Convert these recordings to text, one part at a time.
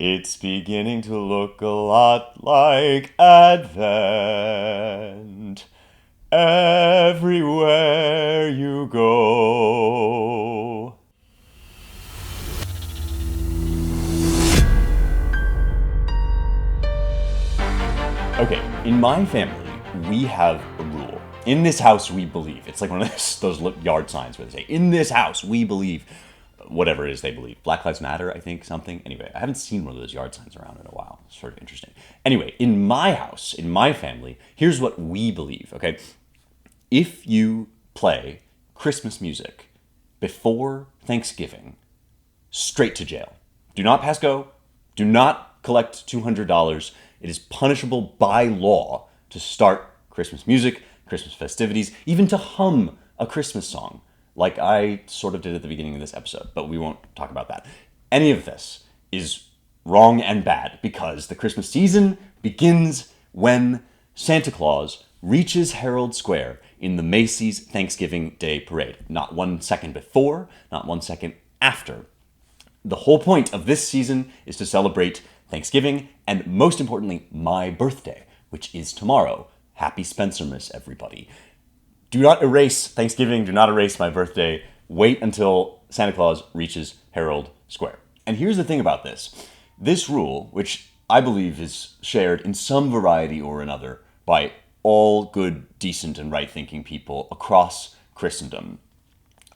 It's beginning to look a lot like Advent everywhere you go. Okay, in my family, we have a rule. In this house, we believe. It's like one of those yard signs where they say, in this house, we believe whatever it is they believe. Black Lives Matter, I think, something. Anyway, I haven't seen one of those yard signs around in a while. It's sort of interesting. Anyway, in my house, in my family, here's what we believe, okay? If you play Christmas music before Thanksgiving, straight to jail. Do not pass go. Do not collect $200. It is punishable by law to start Christmas music, Christmas festivities, even to hum a Christmas song, like I sort of did at the beginning of this episode, but we won't talk about that. Any of this is wrong and bad because the Christmas season begins when Santa Claus reaches Herald Square in the Macy's Thanksgiving Day Parade. Not 1 second before, not 1 second after. The whole point of this season is to celebrate Thanksgiving and, most importantly, my birthday, which is tomorrow. Happy Spencermas, everybody. Do not erase Thanksgiving. Do not erase my birthday. Wait until Santa Claus reaches Herald Square. And here's the thing about this. This rule, which I believe is shared in some variety or another by all good, decent, and right-thinking people across Christendom,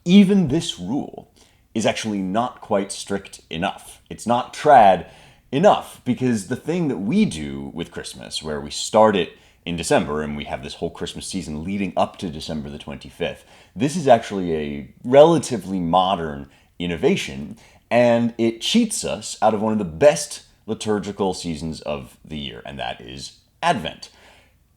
even this rule is actually not quite strict enough. It's not trad enough, because the thing that we do with Christmas, where we start it in December and we have this whole Christmas season leading up to December the 25th, this is actually a relatively modern innovation, and it cheats us out of one of the best liturgical seasons of the year, and that is Advent.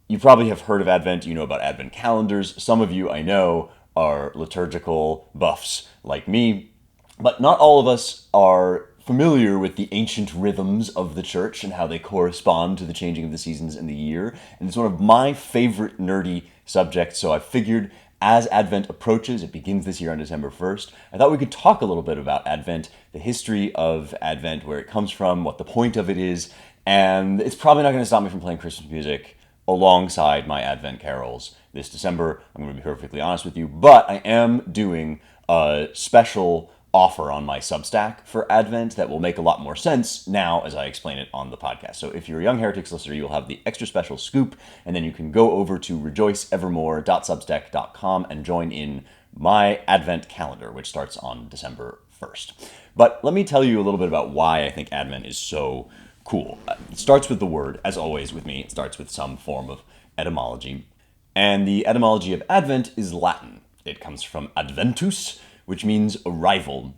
You probably have heard of Advent. You know about Advent calendars. Some of you, I know, are liturgical buffs like me, but not all of us are familiar with the ancient rhythms of the church and how they correspond to the changing of the seasons in the year. And it's one of my favorite nerdy subjects, so I figured as Advent approaches, it begins this year on December 1st, I thought we could talk a little bit about Advent, the history of Advent, where it comes from, what the point of it is, and it's probably not going to stop me from playing Christmas music alongside my Advent carols this December. I'm going to be perfectly honest with you, but I am doing a special offer on my Substack for Advent that will make a lot more sense now as I explain it on the podcast. So if you're a Young Heretics listener, you'll have the extra special scoop, and then you can go over to rejoiceevermore.substack.com and join in my Advent calendar, which starts on December 1st. But let me tell you a little bit about why I think Advent is so cool. It starts with the word, as always with me. It starts with some form of etymology. And the etymology of Advent is Latin. It comes from adventus, which means arrival.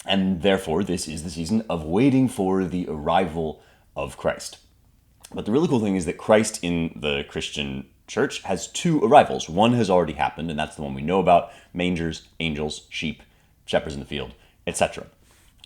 And therefore, this is the season of waiting for the arrival of Christ. But the really cool thing is that Christ in the Christian church has two arrivals. One has already happened, and that's the one we know about: mangers, angels, sheep, shepherds in the field, etc.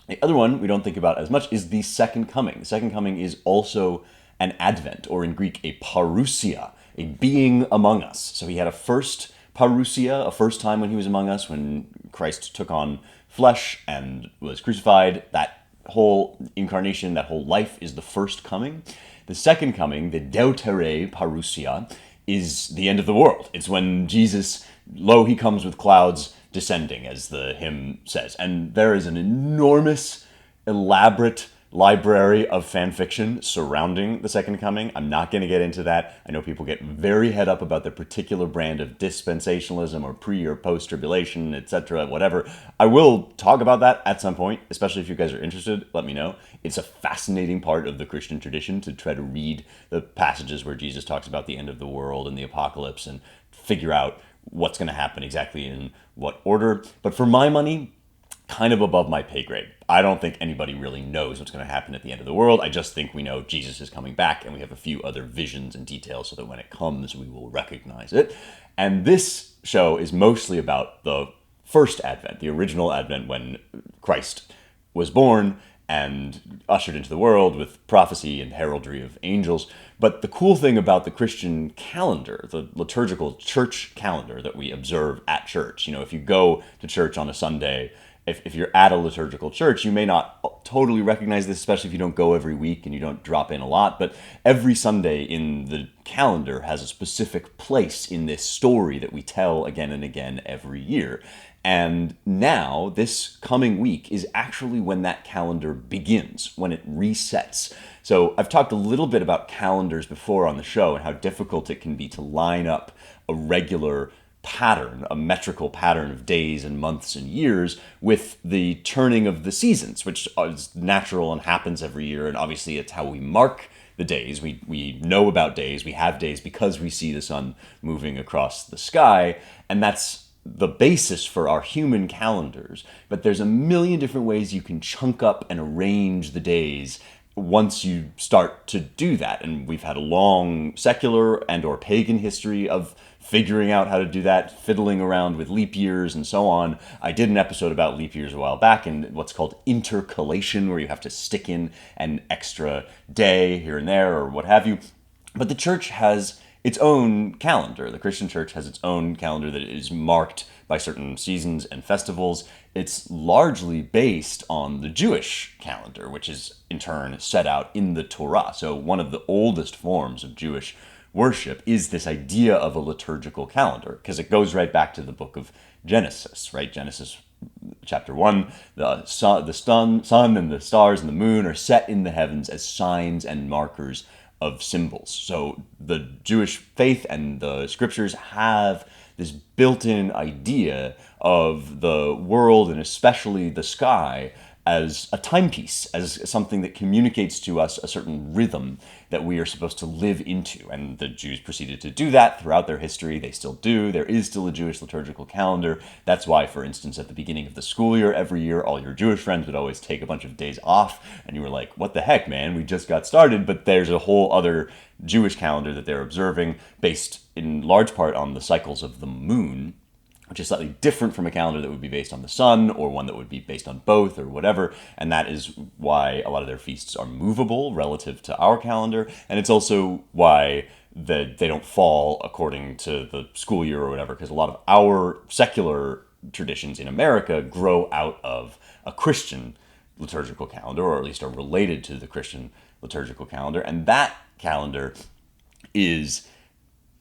The other one we don't think about as much is the second coming. The second coming is also an advent, or in Greek, a parousia, a being among us. So he had a first parousia, a first time when he was among us, when Christ took on flesh and was crucified. That whole incarnation, that whole life is the first coming. The second coming, the deutere parousia, is the end of the world. It's when Jesus, lo, he comes with clouds descending, as the hymn says. And there is an enormous, elaborate library of fan fiction surrounding the second coming. I'm not going to get into that. I know people get very head up about their particular brand of dispensationalism or pre or post tribulation, etc., whatever. I will talk about that at some point, especially if you guys are interested. Let me know. It's a fascinating part of the Christian tradition to try to read the passages where Jesus talks about the end of the world and the apocalypse and figure out what's going to happen exactly in what order. But for my money, kind of above my pay grade. I don't think anybody really knows what's going to happen at the end of the world. I just think we know Jesus is coming back, and we have a few other visions and details so that when it comes, we will recognize it. And this show is mostly about the first Advent, the original Advent, when Christ was born and ushered into the world with prophecy and heraldry of angels. But the cool thing about the Christian calendar, the liturgical church calendar that we observe at church, if you go to church on a Sunday if you're at a liturgical church, you may not totally recognize this, especially if you don't go every week and you don't drop in a lot. But every Sunday in the calendar has a specific place in this story that we tell again and again every year. And now, this coming week is actually when that calendar begins, when it resets. So I've talked a little bit about calendars before on the show and how difficult it can be to line up a regular pattern, a metrical pattern of days and months and years with the turning of the seasons, which is natural and happens every year. And obviously it's how we mark the days. We know about days. We have days because we see the sun moving across the sky. And that's the basis for our human calendars. But there's a million different ways you can chunk up and arrange the days once you start to do that. And we've had a long secular and or pagan history of figuring out how to do that, fiddling around with leap years and so on. I did an episode about leap years a while back and what's called intercalation, where you have to stick in an extra day here and there or what have you. But the church has its own calendar. The Christian church has its own calendar that is marked by certain seasons and festivals. It's largely based on the Jewish calendar, which is in turn set out in the Torah. So one of the oldest forms of Jewish worship is this idea of a liturgical calendar, because it goes right back to the book of Genesis, right? Genesis chapter 1, the sun and the stars and the moon are set in the heavens as signs and markers of symbols. So the Jewish faith and the scriptures have this built-in idea of the world and especially the sky as a timepiece, as something that communicates to us a certain rhythm that we are supposed to live into. And the Jews proceeded to do that throughout their history. They still do. There is still a Jewish liturgical calendar. That's why, for instance, at the beginning of the school year every year, all your Jewish friends would always take a bunch of days off. And you were like, what the heck, man? We just got started. But there's a whole other Jewish calendar that they're observing based in large part on the cycles of the moon, which is slightly different from a calendar that would be based on the sun or one that would be based on both or whatever. And that is why a lot of their feasts are movable relative to our calendar. And it's also why they don't fall according to the school year or whatever, because a lot of our secular traditions in America grow out of a Christian liturgical calendar, or at least are related to the Christian liturgical calendar. And that calendar is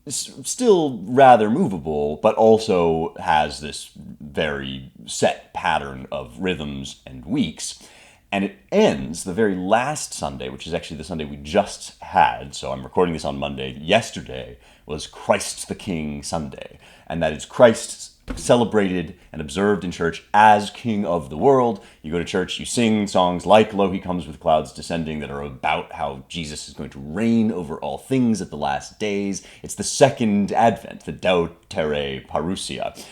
still rather movable, but also has this very set pattern of rhythms and weeks. And it ends the very last Sunday, which is actually the Sunday we just had. So I'm recording this on Monday. Yesterday was Christ the King Sunday. And that is Christ celebrated and observed in church as King of the world. You go to church, you sing songs like Lo He Comes with Clouds Descending that are about how Jesus is going to reign over all things at the last days. It's the second advent, the Deutere Parousia.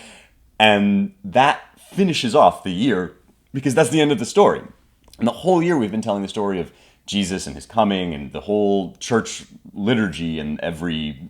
And that finishes off the year because that's the end of the story. And the whole year we've been telling the story of Jesus and his coming, and the whole church liturgy and every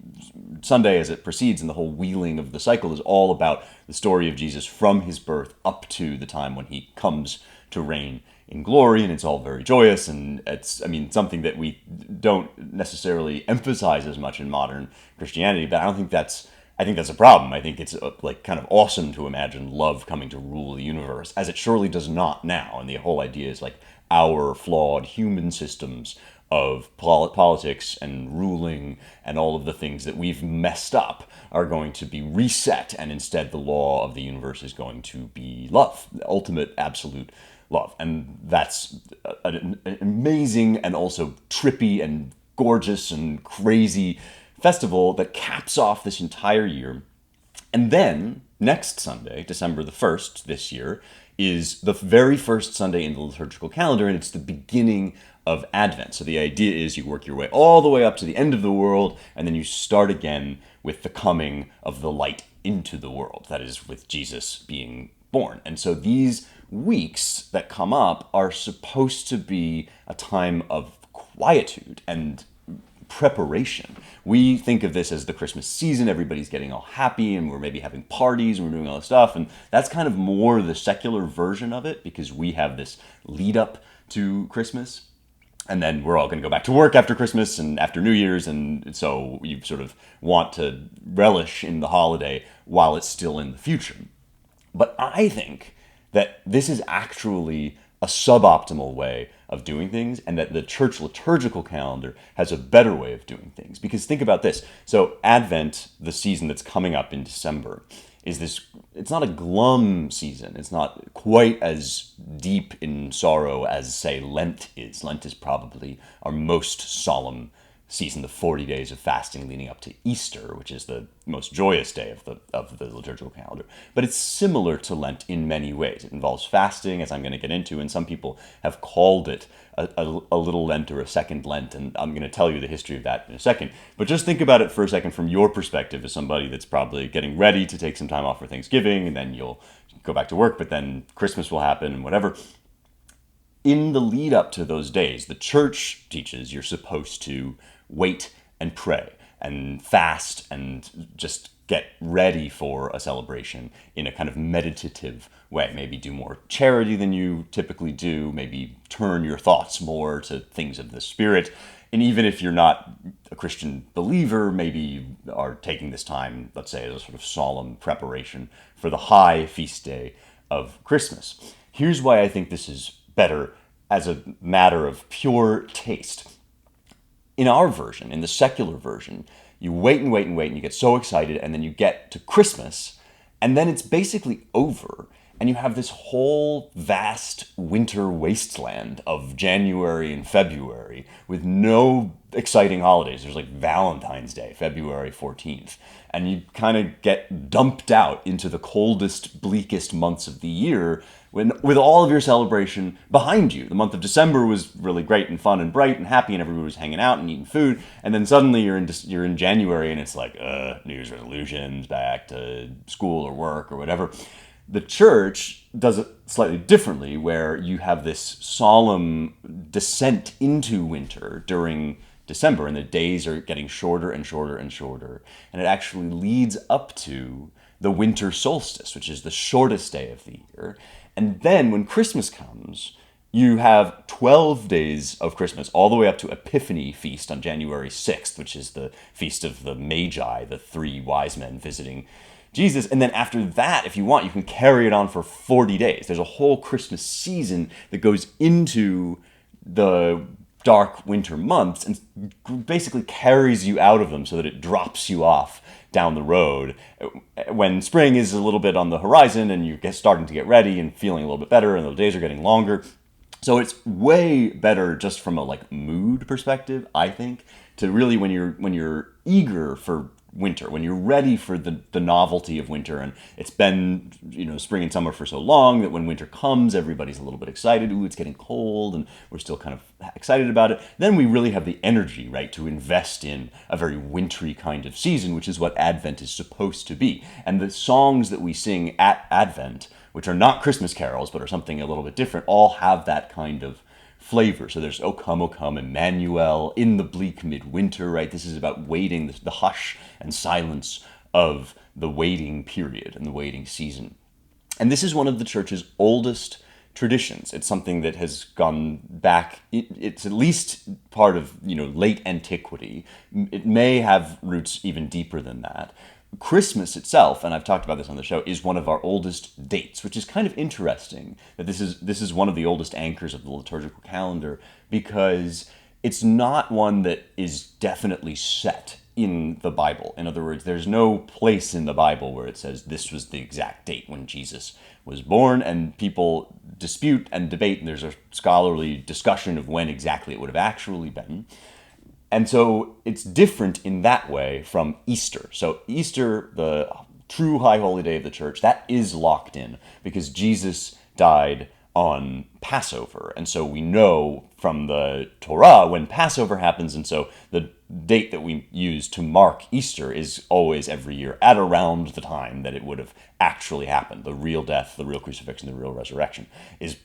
Sunday as it proceeds and the whole wheeling of the cycle is all about the story of Jesus from his birth up to the time when he comes to reign in glory. And it's all very joyous, and it's, something that we don't necessarily emphasize as much in modern Christianity, but I think that's a problem. I think it's kind of awesome to imagine love coming to rule the universe, as it surely does not now. And the whole idea is our flawed human systems of politics and ruling and all of the things that we've messed up are going to be reset, and instead the law of the universe is going to be love, ultimate absolute love. And that's an amazing and also trippy and gorgeous and crazy festival that caps off this entire year. And then next Sunday, December the 1st this year, is the very first Sunday in the liturgical calendar, and it's the beginning of Advent. So the idea is you work your way all the way up to the end of the world, and then you start again with the coming of the light into the world. That is, with Jesus being born. And so these weeks that come up are supposed to be a time of quietude and preparation. We think of this as the Christmas season. Everybody's getting all happy, and we're maybe having parties, and we're doing all this stuff. And that's kind of more the secular version of it, because we have this lead up to Christmas. And then we're all going to go back to work after Christmas and after New Year's. And so you sort of want to relish in the holiday while it's still in the future. But I think that this is actually a suboptimal way of doing things, and that the church liturgical calendar has a better way of doing things. Because think about this. So Advent, the season that's coming up in December, it's not a glum season. It's not quite as deep in sorrow as, say, Lent is. Lent is probably our most solemn season, the 40 days of fasting leading up to Easter, which is the most joyous day of the liturgical calendar. But it's similar to Lent in many ways. It involves fasting, as I'm going to get into, and some people have called it a little Lent or a second Lent, and I'm going to tell you the history of that in a second. But just think about it for a second from your perspective as somebody that's probably getting ready to take some time off for Thanksgiving, and then you'll go back to work, but then Christmas will happen and whatever. In the lead up to those days, the church teaches you're supposed to wait and pray and fast and just get ready for a celebration in a kind of meditative way. Maybe do more charity than you typically do, maybe turn your thoughts more to things of the Spirit. And even if you're not a Christian believer, maybe you are taking this time, let's say, as a sort of solemn preparation for the high feast day of Christmas. Here's why I think this is better as a matter of pure taste. In our version, in the secular version, you wait and wait and wait, and you get so excited, and then you get to Christmas, and then it's basically over, and you have this whole vast winter wasteland of January and February with no exciting holidays. There's like Valentine's Day, February 14th, and you kind of get dumped out into the coldest, bleakest months of the year with all of your celebration behind you. The month of December was really great and fun and bright and happy, and everybody was hanging out and eating food. And then suddenly you're in January, and it's like New Year's resolutions, back to school or work or whatever. The church does it slightly differently, where you have this solemn descent into winter during December, and the days are getting shorter and shorter and shorter. And it actually leads up to the winter solstice, which is the shortest day of the year. And then when Christmas comes, you have 12 days of Christmas, all the way up to Epiphany feast on January 6th, which is the feast of the Magi, the three wise men visiting Jesus. And then after that, if you want, you can carry it on for 40 days. There's a whole Christmas season that goes into the dark winter months and basically carries you out of them so that it drops you off down the road when spring is a little bit on the horizon and you're starting to get ready and feeling a little bit better and the days are getting longer. So it's way better just from a mood perspective, I think, to really when you're eager for winter, when you're ready for the novelty of winter, and it's been spring and summer for so long that when winter comes, everybody's a little bit excited. Ooh, it's getting cold, and we're still kind of excited about it. Then we really have the energy, right, to invest in a very wintry kind of season, which is what Advent is supposed to be. And the songs that we sing at Advent, which are not Christmas carols but are something a little bit different, all have that kind of flavor. So there's O Come, Emmanuel, in the bleak midwinter, right? This is about waiting, the hush and silence of the waiting period and the waiting season. And this is one of the church's oldest traditions. It's something that has gone back, it's at least part of, late antiquity. It may have roots even deeper than that. Christmas itself, and I've talked about this on the show, is one of our oldest dates, which is kind of interesting that this is one of the oldest anchors of the liturgical calendar, because it's not one that is definitely set in the Bible. In other words, there's no place in the Bible where it says this was the exact date when Jesus was born, and people dispute and debate, and there's a scholarly discussion of when exactly it would have actually been. And so it's different in that way from Easter. So Easter, the true high holy day of the church, that is locked in because Jesus died on Passover. And so we know from the Torah when Passover happens, and so the date that we use to mark Easter is always every year at around the time that it would have actually happened. The real death, the real crucifixion, the real resurrection is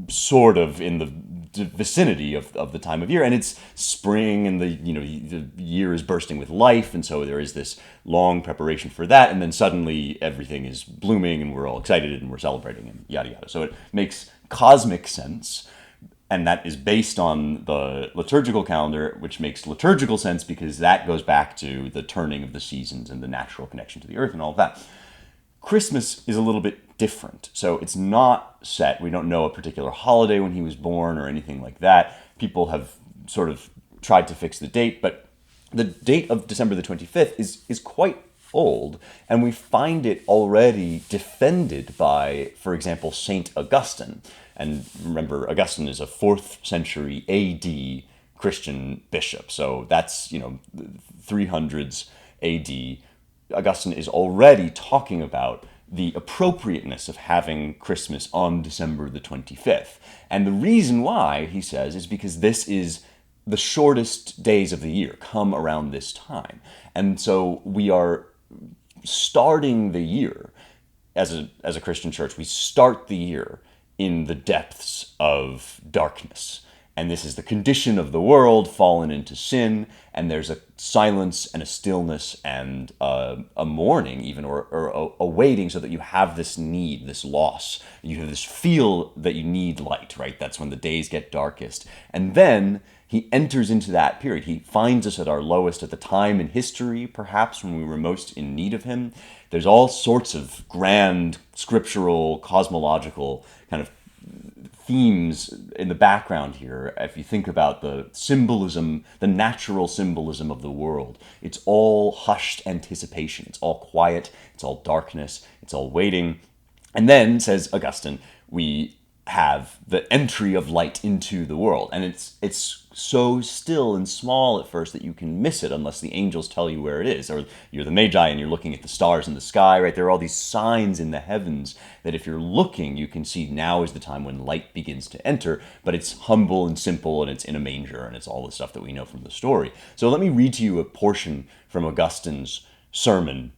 sort of in the vicinity of the time of year, and it's spring, and the year is bursting with life, and so there is this long preparation for that, and then suddenly everything is blooming, and we're all excited, and we're celebrating, and yada yada. So it makes cosmic sense. And that is based on the liturgical calendar, which makes liturgical sense because that goes back to the turning of the seasons and the natural connection to the earth and all of that. Christmas is a little bit different. So it's not set. We don't know a particular holiday when he was born or anything like that. People have sort of tried to fix the date, but the date of December the 25th is quite old, and we find it already defended by, for example, Saint Augustine. And remember, Augustine is a 4th century AD Christian bishop, so that's 300s AD. Augustine is already talking about the appropriateness of having Christmas on December the 25th. And the reason why, he says, is because this is the shortest days of the year come around this time. And so we are starting the year as a Christian church. We start the year in the depths of darkness. And this is the condition of the world fallen into sin, and there's a silence and a stillness and a mourning even, or a waiting, so that you have this need, this loss. You have this feel that you need light, right? That's when the days get darkest. And then he enters into that period. He finds us at our lowest at the time in history, perhaps, when we were most in need of him. There's all sorts of grand scriptural, cosmological kind of themes in the background here. If you think about the symbolism, the natural symbolism of the world, it's all hushed anticipation. It's all quiet. It's all darkness. It's all waiting. And then, says Augustine, we have the entry of light into the world. And it's so still and small at first that you can miss it unless the angels tell you where it is, or you're the Magi and you're looking at the stars in the sky, right? There are all these signs in the heavens that if you're looking, you can see now is the time when light begins to enter, but it's humble and simple, and it's in a manger, and it's all the stuff that we know from the story. So let me read to you a portion from Augustine's sermon.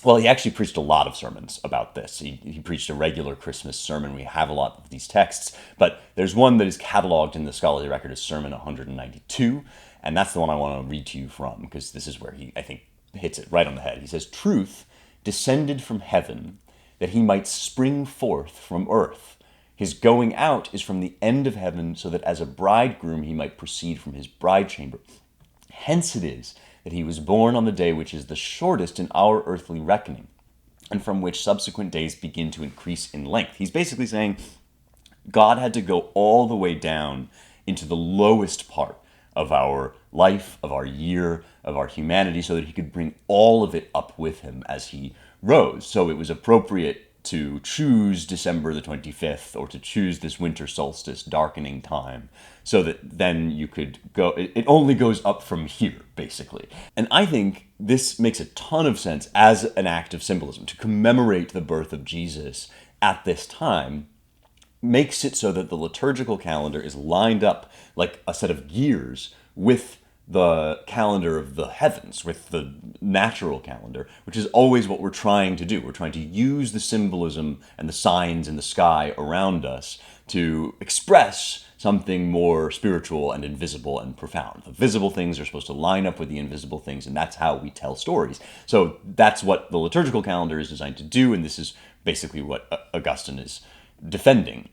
Well, he actually preached a lot of sermons about this. He preached a regular Christmas sermon. We have a lot of these texts, but there's one that is cataloged in the scholarly record as Sermon 192, and that's the one I want to read to you from, because this is where he, I think, hits it right on the head. He says, "Truth descended from heaven, that he might spring forth from earth. His going out is from the end of heaven, so that as a bridegroom he might proceed from his bride chamber. Hence it is that he was born on the day which is the shortest in our earthly reckoning, and from which subsequent days begin to increase in length." He's basically saying God had to go all the way down into the lowest part of our life, of our year, of our humanity, so that he could bring all of it up with him as he rose. So it was appropriate to choose December the 25th, or to choose this winter solstice darkening time, so that then you could go, it only goes up from here, basically. And I think this makes a ton of sense as an act of symbolism. To commemorate the birth of Jesus at this time makes it so that the liturgical calendar is lined up like a set of gears with the calendar of the heavens, with the natural calendar, which is always what we're trying to do. We're trying to use the symbolism and the signs in the sky around us to express something more spiritual and invisible and profound. The visible things are supposed to line up with the invisible things, and that's how we tell stories. So that's what the liturgical calendar is designed to do, and this is basically what Augustine is defending.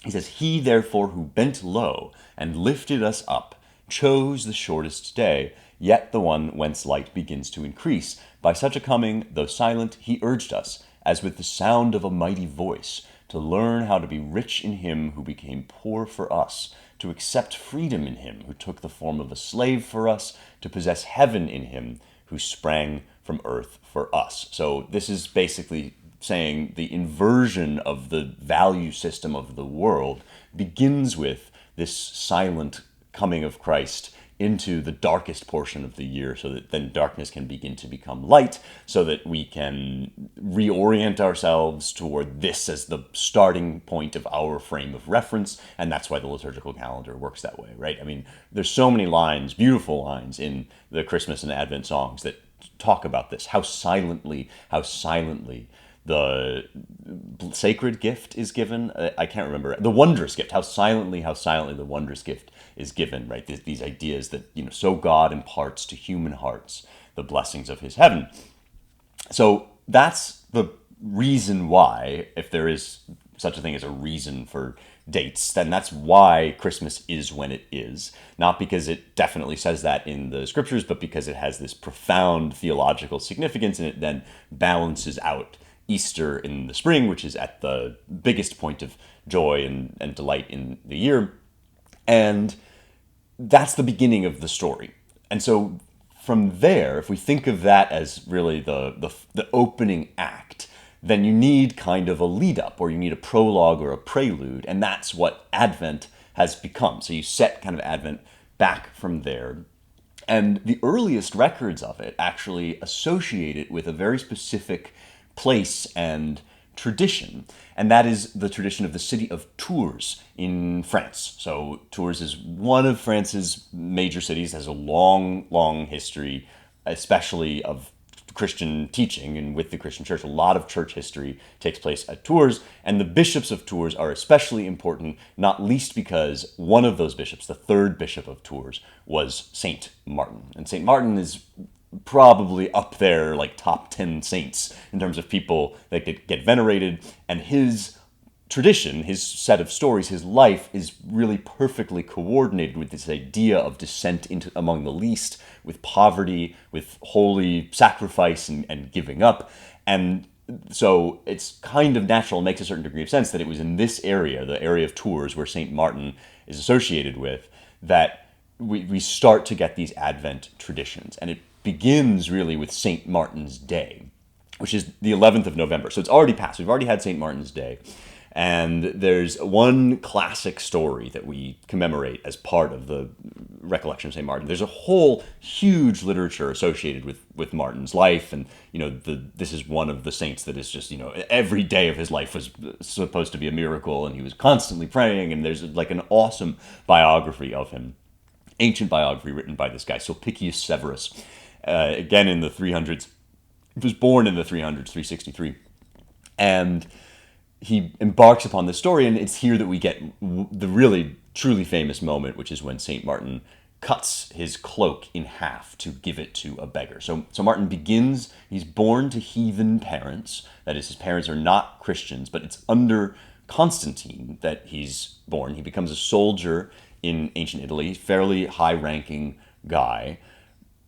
He says, "He therefore who bent low and lifted us up chose the shortest day, yet the one whence light begins to increase. By such a coming, though silent, he urged us, as with the sound of a mighty voice, to learn how to be rich in him who became poor for us, to accept freedom in him who took the form of a slave for us, to possess heaven in him who sprang from earth for us." So this is basically saying the inversion of the value system of the world begins with this silent coming of Christ into the darkest portion of the year, so that then darkness can begin to become light, so that we can reorient ourselves toward this as the starting point of our frame of reference. And that's why the liturgical calendar works that way, right? I mean, there's so many lines, beautiful lines in the Christmas and Advent songs that talk about this, how silently the sacred gift is given. I can't remember. The wondrous gift. How silently the wondrous gift is given, right? These ideas that, so God imparts to human hearts the blessings of his heaven. So that's the reason why, if there is such a thing as a reason for dates, then that's why Christmas is when it is. Not because it definitely says that in the scriptures, but because it has this profound theological significance, and it then balances out Easter in the spring, which is at the biggest point of joy and delight in the year. And that's the beginning of the story. And so from there, if we think of that as really the opening act, then you need kind of a lead up, or you need a prologue or a prelude, and that's what Advent has become. So you set kind of Advent back from there. And the earliest records of it actually associate it with a very specific place and tradition, and that is the tradition of the city of Tours in France. So Tours is one of France's major cities, has a long, long history, especially of Christian teaching, and with the Christian church, a lot of church history takes place at Tours, and the bishops of Tours are especially important, not least because one of those bishops, the third bishop of Tours, was Saint Martin. And Saint Martin is probably up there, like top 10 saints in terms of people that get venerated, and his tradition, his set of stories, his life is really perfectly coordinated with this idea of descent into among the least, with poverty, with holy sacrifice and giving up. And so it's kind of natural, it makes a certain degree of sense that it was in this area, the area of Tours where St. Martin is associated with, that we start to get these Advent traditions. And it begins really with St. Martin's Day, which is the 11th of November. So it's already passed. We've already had St. Martin's Day. And there's one classic story that we commemorate as part of the recollection of St. Martin. There's a whole huge literature associated with Martin's life. And, this is one of the saints that is just, every day of his life was supposed to be a miracle, and he was constantly praying. And there's like an awesome biography of him, ancient biography written by this guy, Sulpicius Severus, again in the 300s. He was born in the 300s, 363. And he embarks upon this story, and it's here that we get the really, truly famous moment, which is when St. Martin cuts his cloak in half to give it to a beggar. So Martin begins, he's born to heathen parents. That is, his parents are not Christians, but it's under Constantine that he's born. He becomes a soldier in ancient Italy, fairly high-ranking guy.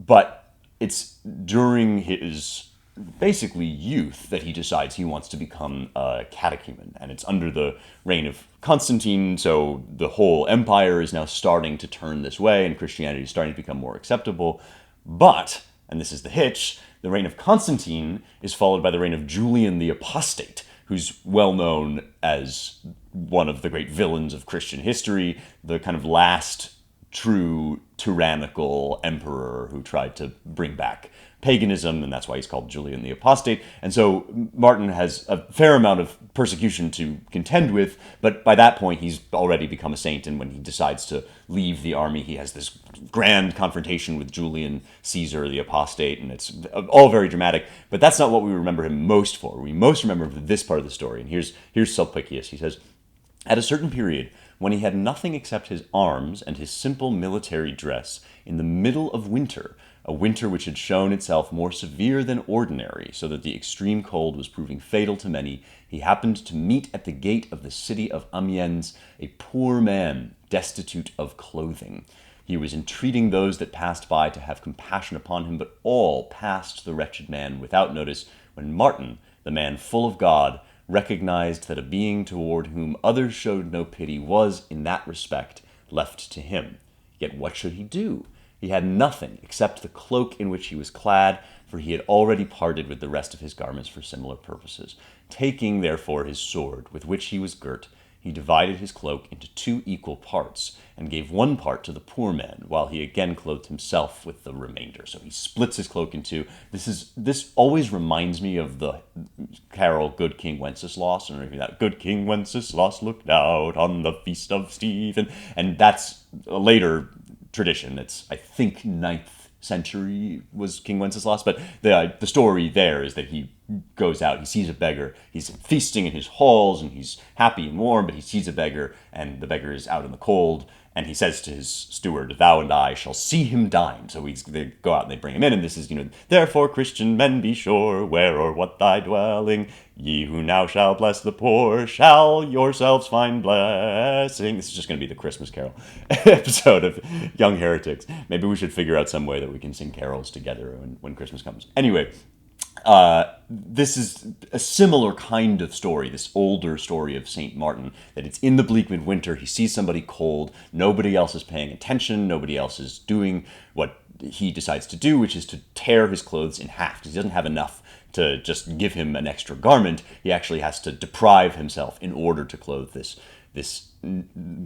But it's during his basically youth that he decides he wants to become a catechumen, and it's under the reign of Constantine, so the whole empire is now starting to turn this way, and Christianity is starting to become more acceptable. But, and this is the hitch, the reign of Constantine is followed by the reign of Julian the Apostate, who's well known as one of the great villains of Christian history, the kind of last true tyrannical emperor who tried to bring back paganism, and that's why he's called Julian the Apostate. And so Martin has a fair amount of persecution to contend with, but by that point he's already become a saint, and when he decides to leave the army, he has this grand confrontation with Julian Caesar the Apostate, and it's all very dramatic, but that's not what we remember him most for. We most remember this part of the story, and here's Sulpicius. He says, "At a certain period, when he had nothing except his arms and his simple military dress, in the middle of winter, a winter which had shown itself more severe than ordinary, so that the extreme cold was proving fatal to many, he happened to meet at the gate of the city of Amiens a poor man, destitute of clothing. He was entreating those that passed by to have compassion upon him, but all passed the wretched man without notice, when Martin, the man full of God, recognized that a being toward whom others showed no pity was, in that respect, left to him. Yet what should he do? He had nothing except the cloak in which he was clad, for he had already parted with the rest of his garments for similar purposes. Taking, therefore, his sword, with which he was girt, he divided his cloak into 2 equal parts, and gave one part to the poor man, while he again clothed himself with the remainder." So he splits his cloak in 2. This always reminds me of the carol "Good King Wenceslas," or maybe that "Good King Wenceslas looked out on the feast of Stephen," and that's a later tradition. It's, I think, 9th century was King Wenceslas, but the story there is that he goes out, he sees a beggar, he's feasting in his halls, and he's happy and warm, but he sees a beggar, and the beggar is out in the cold, and he says to his steward, "Thou and I shall see him dine." So they go out and they bring him in, and this is, "Therefore, Christian men, be sure, where or what thy dwelling, ye who now shall bless the poor, shall yourselves find blessing." This is just going to be the Christmas Carol episode of Young Heretics. Maybe we should figure out some way that we can sing carols together when Christmas comes. Anyway, This is a similar kind of story, this older story of St. Martin, that it's in the bleak midwinter, he sees somebody cold, nobody else is paying attention, nobody else is doing what he decides to do, which is to tear his clothes in half, because he doesn't have enough to just give him an extra garment. He actually has to deprive himself in order to clothe this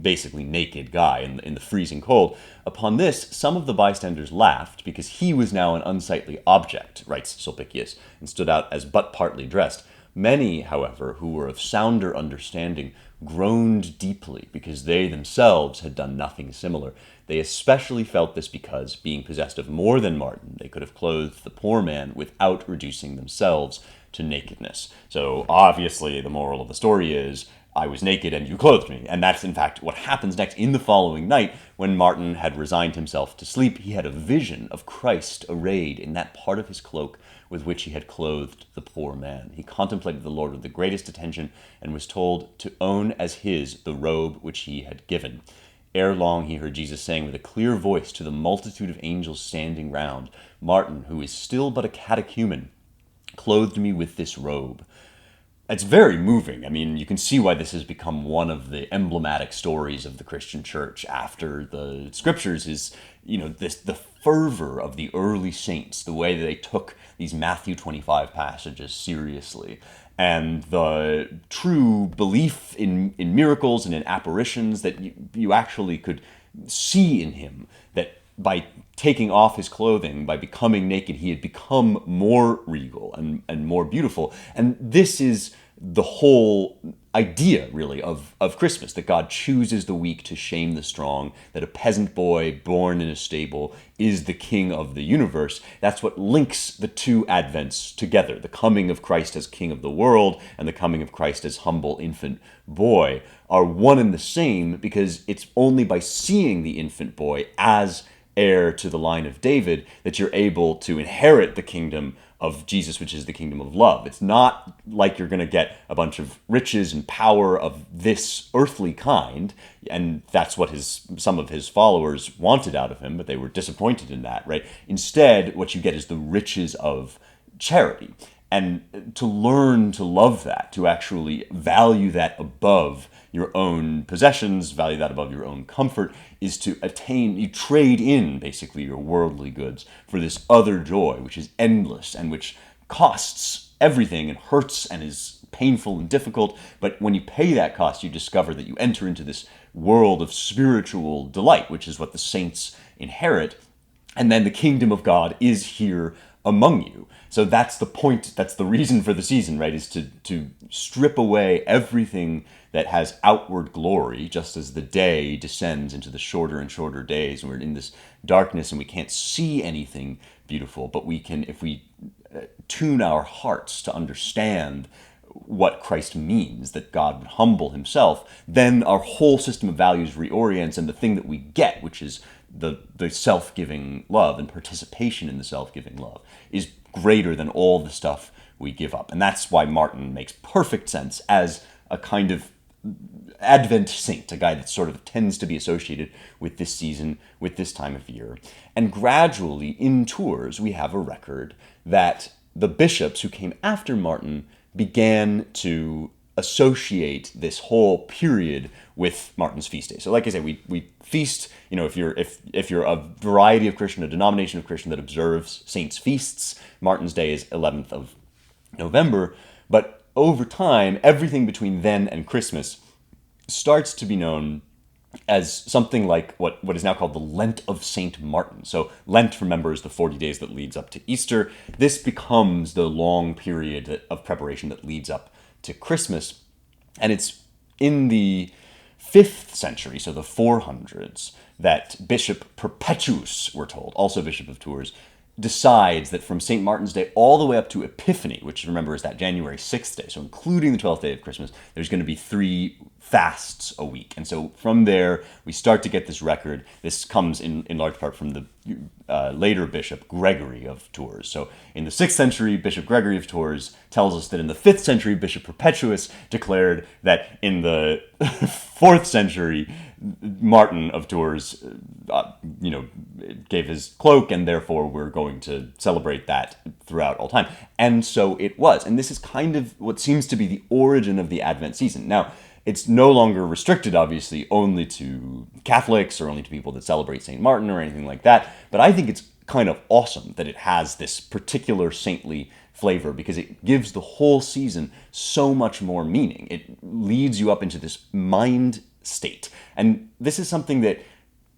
basically naked guy in the freezing cold. Upon this, some of the bystanders laughed because he was now an unsightly object, writes Sulpicius, and stood out as but partly dressed. Many, however, who were of sounder understanding, groaned deeply because they themselves had done nothing similar. They especially felt this because, being possessed of more than Martin, they could have clothed the poor man without reducing themselves to nakedness. So obviously the moral of the story is, I was naked and you clothed me. And that's in fact what happens next. In the following night, when Martin had resigned himself to sleep, he had a vision of Christ arrayed in that part of his cloak with which he had clothed the poor man. He contemplated the Lord with the greatest attention and was told to own as his the robe which he had given. Ere long he heard Jesus saying with a clear voice to the multitude of angels standing round, Martin, who is still but a catechumen, clothed me with this robe. It's very moving. I mean, you can see why this has become one of the emblematic stories of the Christian church after the scriptures is, the fervor of the early saints, the way that they took these Matthew 25 passages seriously, and the true belief in miracles and in apparitions that you actually could see in him, that by taking off his clothing, by becoming naked, he had become more regal and more beautiful. And this is the whole idea, really, of Christmas, that God chooses the weak to shame the strong, that a peasant boy born in a stable is the king of the universe. That's what links the two Advents together, the coming of Christ as king of the world and the coming of Christ as humble infant boy are one and the same, because it's only by seeing the infant boy as heir to the line of David that you're able to inherit the kingdom of Jesus, which is the kingdom of love. It's not like you're going to get a bunch of riches and power of this earthly kind, and that's what some of his followers wanted out of him, but they were disappointed in that, right? Instead, what you get is the riches of charity. And to learn to love that, to actually value that above your own possessions, value that above your own comfort, is to you trade in basically your worldly goods for this other joy, which is endless and which costs everything and hurts and is painful and difficult. But when you pay that cost, you discover that you enter into this world of spiritual delight, which is what the saints inherit. And then the kingdom of God is here among you. So that's the point, that's the reason for the season, right, is to strip away everything that has outward glory, just as the day descends into the shorter and shorter days, and we're in this darkness and we can't see anything beautiful, but we can, if we tune our hearts to understand what Christ means, that God would humble himself, then our whole system of values reorients, and the thing that we get, which is the self-giving love and participation in the self-giving love, is greater than all the stuff we give up. And that's why Martin makes perfect sense as a kind of Advent saint, a guy that sort of tends to be associated with this season, with this time of year. And gradually, in Tours, we have a record that the bishops who came after Martin began to associate this whole period with Martin's feast day. So like I said, we feast, if you're a variety of Christian, a denomination of Christian that observes saints' feasts, Martin's Day is 11th of November. But over time, everything between then and Christmas starts to be known as something like what is now called the Lent of Saint Martin. So Lent, remember, is the 40 days that leads up to Easter. This becomes the long period of preparation that leads up to Christmas. And it's in the 5th century, so the 400s, that Bishop Perpetuus, we're told, also Bishop of Tours, decides that from St. Martin's Day all the way up to Epiphany, which remember is that January 6th day, so including the 12th day of Christmas, there's going to be 3 fasts a week. And so from there, we start to get this record. This comes in large part from the later Bishop Gregory of Tours. So in the 6th century, Bishop Gregory of Tours tells us that in the 5th century, Bishop Perpetuus declared that in the 4th century, Martin of Tours, gave his cloak, and therefore we're going to celebrate that throughout all time. And so it was. And this is kind of what seems to be the origin of the Advent season. Now, it's no longer restricted, obviously, only to Catholics or only to people that celebrate St. Martin or anything like that. But I think it's kind of awesome that it has this particular saintly flavor, because it gives the whole season so much more meaning. It leads you up into this mind state. And this is something that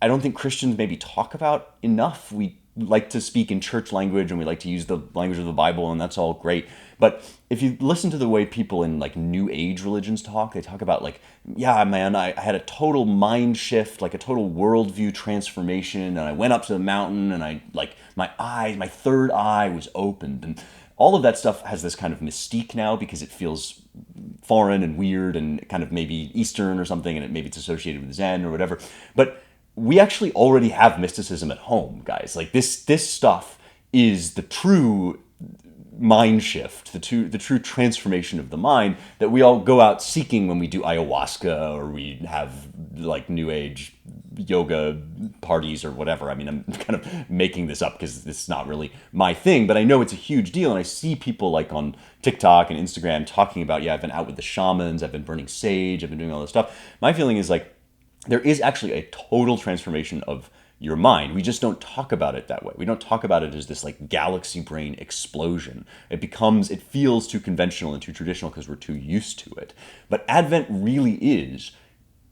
I don't think Christians maybe talk about enough. We like to speak in church language and we like to use the language of the Bible, and that's all great. But if you listen to the way people in like New Age religions talk, they talk about like, yeah, man, I had a total mind shift, like a total worldview transformation, and I went up to the mountain and I like my third eye was opened. And all of that stuff has this kind of mystique now because it feels foreign and weird and kind of maybe Eastern or something, and maybe it's associated with Zen or whatever. But we actually already have mysticism at home, guys. Like this stuff is the true mind shift, the true transformation of the mind that we all go out seeking when we do ayahuasca or we have like New Age yoga parties or whatever. I mean, I'm kind of making this up because it's not really my thing, but I know it's a huge deal, and I see people like on TikTok and Instagram talking about, yeah, I've been out with the shamans, I've been burning sage, I've been doing all this stuff. My feeling is like there is actually a total transformation of your mind. We just don't talk about it that way. We don't talk about it as this like galaxy brain explosion. It feels too conventional and too traditional because we're too used to it. But Advent really is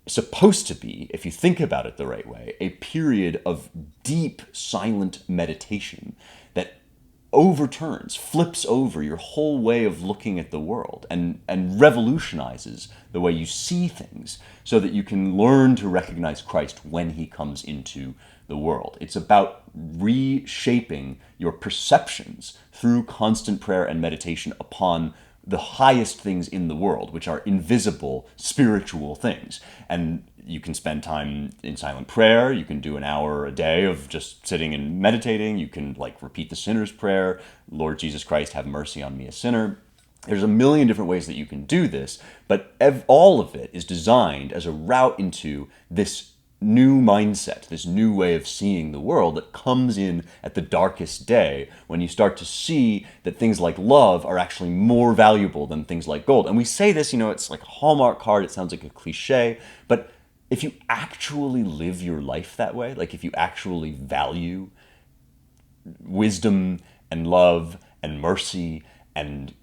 supposed to be, if you think about it the right way, a period of deep, silent meditation that flips over your whole way of looking at the world and revolutionizes the way you see things so that you can learn to recognize Christ when he comes into the world. It's about reshaping your perceptions through constant prayer and meditation upon the highest things in the world, which are invisible spiritual things. And you can spend time in silent prayer. You can do an hour a day of just sitting and meditating. You can like repeat the sinner's prayer. Lord Jesus Christ, have mercy on me, a sinner. There's a million different ways that you can do this, but all of it is designed as a route into this new mindset, this new way of seeing the world that comes in at the darkest day when you start to see that things like love are actually more valuable than things like gold. And we say this, it's like a Hallmark card, it sounds like a cliche, but if you actually live your life that way, like if you actually value wisdom and love and mercy and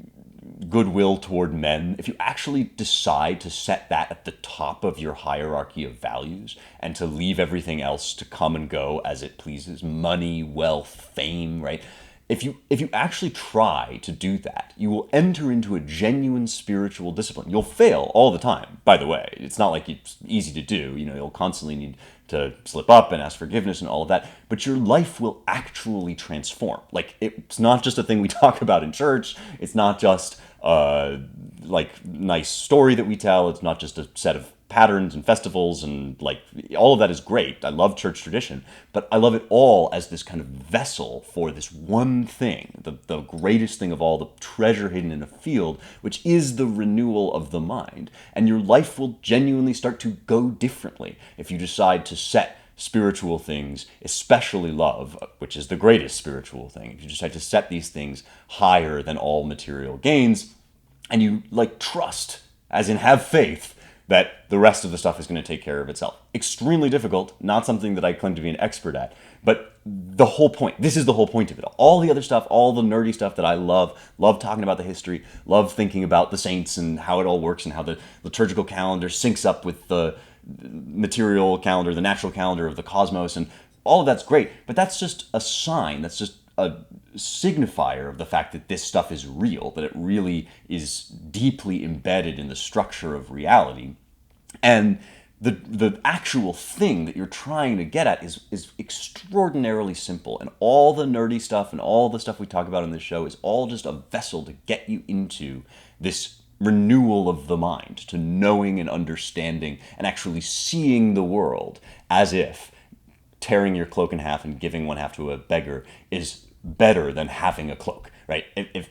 goodwill toward men, if you actually decide to set that at the top of your hierarchy of values and to leave everything else to come and go as it pleases, money, wealth, fame, right? If you actually try to do that, you will enter into a genuine spiritual discipline. You'll fail all the time, by the way. It's not like it's easy to do. You'll constantly need to slip up and ask forgiveness and all of that. But your life will actually transform. Like, it's not just a thing we talk about in church. It's not just like nice story that we tell. It's not just a set of patterns and festivals and like all of that is great. I love church tradition, but I love it all as this kind of vessel for this one thing, the greatest thing of all, the treasure hidden in a field, which is the renewal of the mind. And your life will genuinely start to go differently if you decide to set spiritual things, especially love, which is the greatest spiritual thing. If you decide to set these things higher than all material gains, and you like trust, as in have faith, that the rest of the stuff is going to take care of itself. Extremely difficult, not something that I claim to be an expert at, but the whole point, this is the whole point of it. All the other stuff, all the nerdy stuff that I love talking about the history, love thinking about the saints and how it all works and how the liturgical calendar syncs up with the material calendar, the natural calendar of the cosmos, and all of that's great, but that's just a sign, that's just a signifier of the fact that this stuff is real, that it really is deeply embedded in the structure of reality. And the actual thing that you're trying to get at is extraordinarily simple. And all the nerdy stuff and all the stuff we talk about in this show is all just a vessel to get you into this renewal of the mind, to knowing and understanding and actually seeing the world as if tearing your cloak in half and giving one half to a beggar is better than having a cloak, right? If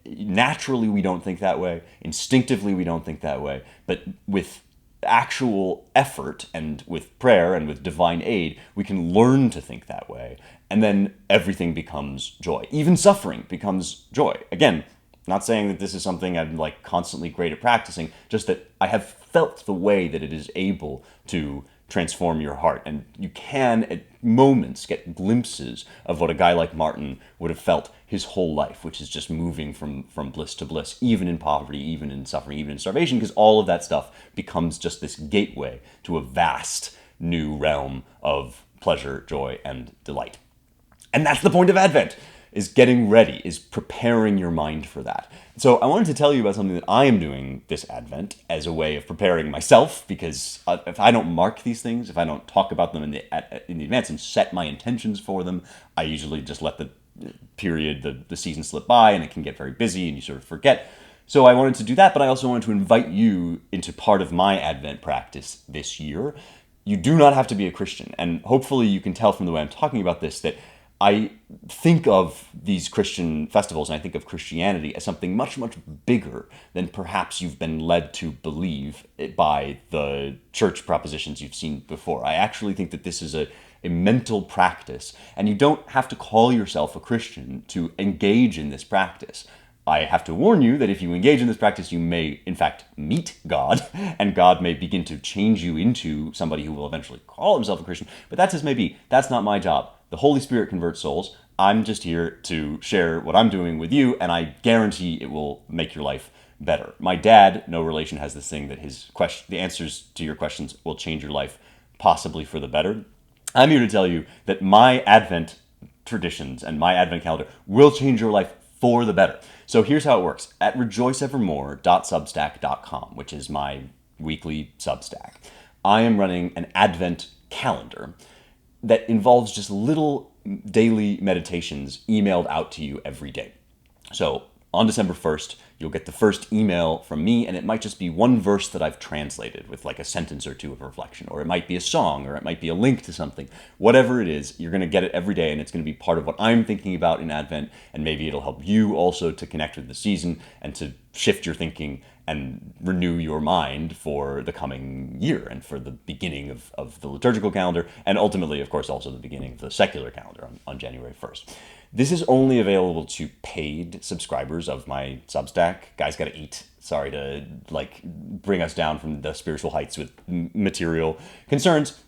naturally we don't think that way, instinctively we don't think that way, but with actual effort and with prayer and with divine aid, we can learn to think that way. And then everything becomes joy. Even suffering becomes joy. Again, not saying that this is something I'm like constantly great at practicing, just that I have felt the way that it is able to transform your heart. And you can, at moments, get glimpses of what a guy like Martin would have felt his whole life, which is just moving from bliss to bliss, even in poverty, even in suffering, even in starvation, because all of that stuff becomes just this gateway to a vast new realm of pleasure, joy, and delight. And that's the point of Advent, is getting ready, is preparing your mind for that. So I wanted to tell you about something that I am doing this Advent as a way of preparing myself, because if I don't mark these things, if I don't talk about them in the advance and set my intentions for them, I usually just let the period, the season slip by, and it can get very busy and you sort of forget. So I wanted to do that, but I also wanted to invite you into part of my Advent practice this year. You do not have to be a Christian, and hopefully you can tell from the way I'm talking about this that I think of these Christian festivals and I think of Christianity as something much, much bigger than perhaps you've been led to believe by the church propositions you've seen before. I actually think that this is a mental practice, and you don't have to call yourself a Christian to engage in this practice. I have to warn you that if you engage in this practice, you may, in fact, meet God, and God may begin to change you into somebody who will eventually call himself a Christian. But that's as may be. That's not my job. The Holy Spirit converts souls. I'm just here to share what I'm doing with you, and I guarantee it will make your life better. My dad, no relation, has this thing that the answers to your questions will change your life, possibly for the better. I'm here to tell you that my Advent traditions and my Advent calendar will change your life for the better. So here's how it works. At rejoiceevermore.substack.com, which is my weekly Substack, I am running an Advent calendar that involves just little daily meditations emailed out to you every day. So on December 1st, you'll get the first email from me, and it might just be one verse that I've translated with like a sentence or two of reflection, or it might be a song, or it might be a link to something. Whatever it is, you're going to get it every day, and it's going to be part of what I'm thinking about in Advent, and maybe it'll help you also to connect with the season and to shift your thinking and renew your mind for the coming year and for the beginning of the liturgical calendar, and ultimately, of course, also the beginning of the secular calendar on January 1st. This is only available to paid subscribers of my Substack. Guys gotta eat. Sorry to bring us down from the spiritual heights with material concerns.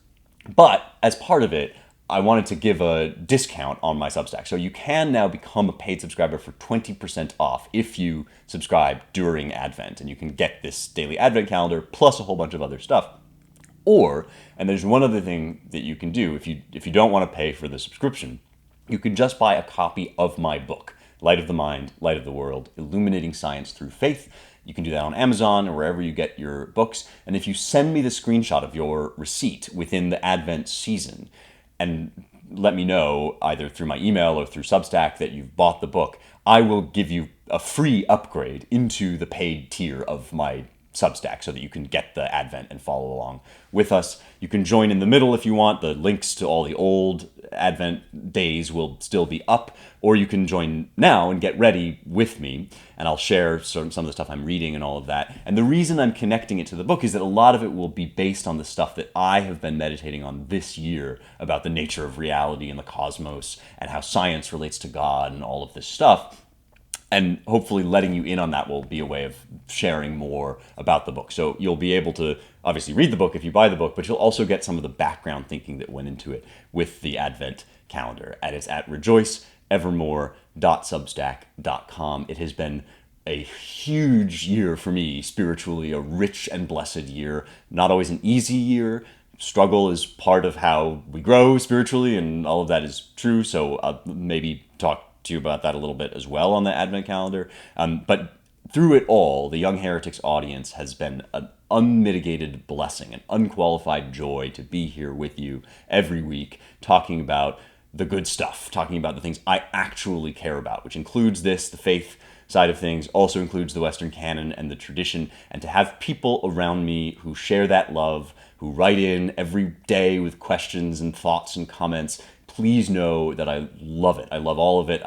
But as part of it, I wanted to give a discount on my Substack. So you can now become a paid subscriber for 20% off if you subscribe during Advent. And you can get this daily Advent calendar plus a whole bunch of other stuff. Or, and there's one other thing that you can do if you don't want to pay for the subscription, you can just buy a copy of my book, Light of the Mind, Light of the World, Illuminating Science Through Faith. You can do that on Amazon or wherever you get your books. And if you send me the screenshot of your receipt within the Advent season and let me know either through my email or through Substack that you've bought the book, I will give you a free upgrade into the paid tier of my Substack so that you can get the Advent and follow along with us. You can join in the middle if you want. The links to all the old Advent days will still be up, or you can join now and get ready with me, and I'll share some of the stuff I'm reading and all of that. And the reason I'm connecting it to the book is that a lot of it will be based on the stuff that I have been meditating on this year about the nature of reality and the cosmos and how science relates to God and all of this stuff. And hopefully letting you in on that will be a way of sharing more about the book. So you'll be able to obviously read the book if you buy the book, but you'll also get some of the background thinking that went into it with the Advent calendar. And it's at rejoiceevermore.substack.com. It has been a huge year for me spiritually, a rich and blessed year. Not always an easy year. Struggle is part of how we grow spiritually, and all of that is true. So I'll maybe talk to you about that a little bit as well on the Advent calendar. But through it all, the Young Heretics audience has been an unmitigated blessing, an unqualified joy to be here with you every week, talking about the good stuff, talking about the things I actually care about, which includes this, the faith side of things, also includes the Western canon and the tradition, and to have people around me who share that love, who write in every day with questions and thoughts and comments, please know that I love it. I love all of it.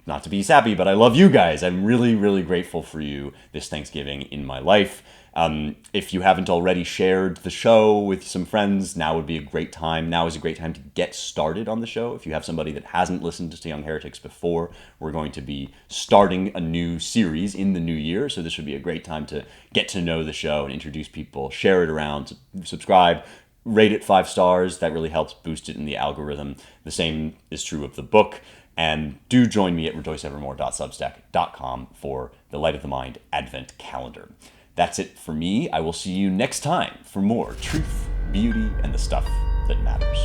Not to be sappy, but I love you guys. I'm really, really grateful for you this Thanksgiving in my life. If you haven't already shared the show with some friends, now would be a great time. Now is a great time to get started on the show. If you have somebody that hasn't listened to Young Heretics before, we're going to be starting a new series in the new year. So this would be a great time to get to know the show and introduce people, share it around, subscribe, rate it 5 stars. That really helps boost it in the algorithm. The same is true of the book. And do join me at rejoiceevermore.substack.com for the Light of the Mind Advent Calendar. That's it for me. I will see you next time for more truth, beauty, and the stuff that matters.